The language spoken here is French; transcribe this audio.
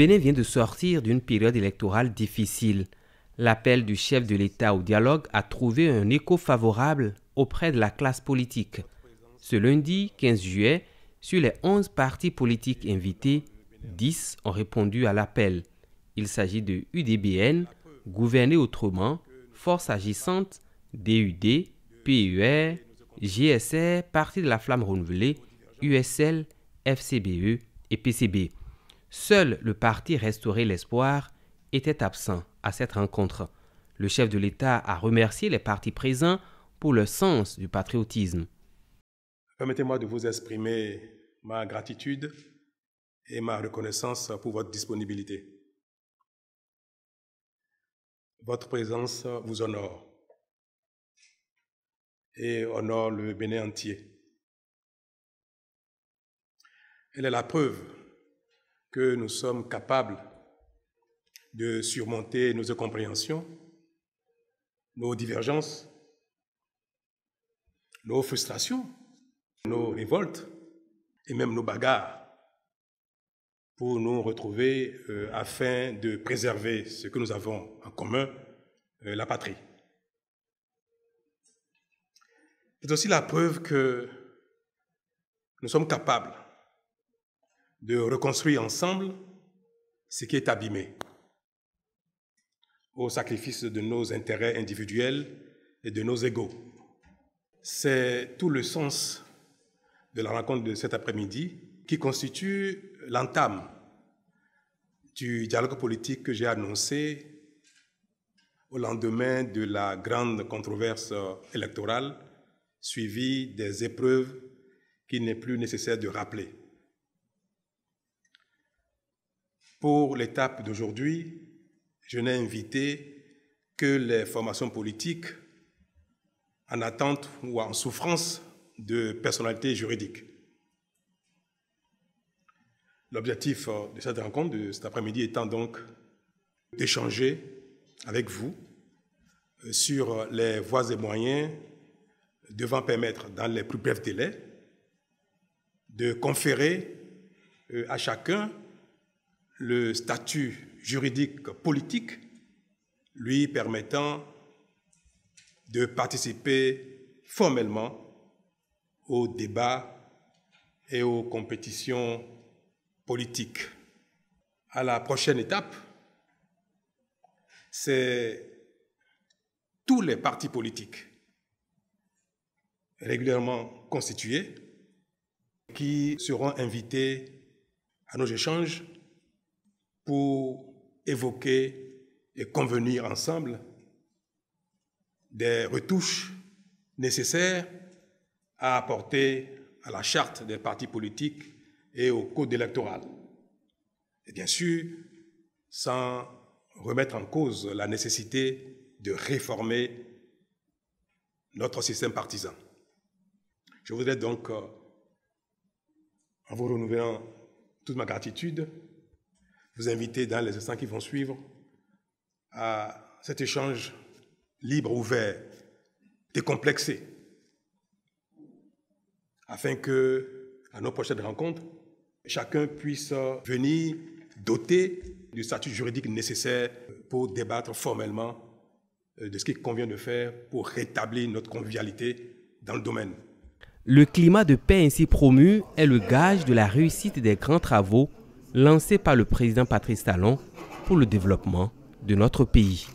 Bénin vient de sortir d'une période électorale difficile. L'appel du chef de l'État au dialogue a trouvé un écho favorable auprès de la classe politique. Ce lundi 15 juillet, sur les 11 partis politiques invités, 10 ont répondu à l'appel. Il s'agit de UDBN, Gouverner autrement, Force agissante, DUD, PUR, GSR, Parti de la Flamme renouvelée, USL, FCBE et PCB. Seul le parti Restaurer l'espoir était absent à cette rencontre. Le chef de l'État a remercié les partis présents pour leur sens du patriotisme. Permettez-moi de vous exprimer ma gratitude et ma reconnaissance pour votre disponibilité. Votre présence vous honore et honore le Bénin entier. Elle est la preuve que nous sommes capables de surmonter nos incompréhensions, nos divergences, nos frustrations, nos révoltes et même nos bagarres pour nous retrouver afin de préserver ce que nous avons en commun, la patrie. C'est aussi la preuve que nous sommes capables de reconstruire ensemble ce qui est abîmé, au sacrifice de nos intérêts individuels et de nos égos. C'est tout le sens de la rencontre de cet après-midi qui constitue l'entame du dialogue politique que j'ai annoncé au lendemain de la grande controverse électorale suivie des épreuves qu'il n'est plus nécessaire de rappeler. Pour l'étape d'aujourd'hui, je n'ai invité que les formations politiques en attente ou en souffrance de personnalité juridique. L'objectif de cette rencontre de cet après-midi étant donc d'échanger avec vous sur les voies et moyens devant permettre, dans les plus brefs délais, de conférer à chacun le statut juridique politique lui permettant de participer formellement aux débats et aux compétitions politiques. À la prochaine étape, c'est tous les partis politiques régulièrement constitués qui seront invités à nos échanges pour évoquer et convenir ensemble des retouches nécessaires à apporter à la charte des partis politiques et au code électoral. Et bien sûr, sans remettre en cause la nécessité de réformer notre système partisan. Je voudrais donc, en vous renouvelant toute ma gratitude, vous inviter dans les instants qui vont suivre à cet échange libre, ouvert, décomplexé, afin que, à nos prochaines rencontres, chacun puisse venir doté du statut juridique nécessaire pour débattre formellement de ce qu'il convient de faire pour rétablir notre convivialité dans le domaine. Le climat de paix ainsi promu est le gage de la réussite des grands travaux lancés par le président Patrice Talon pour le développement de notre pays.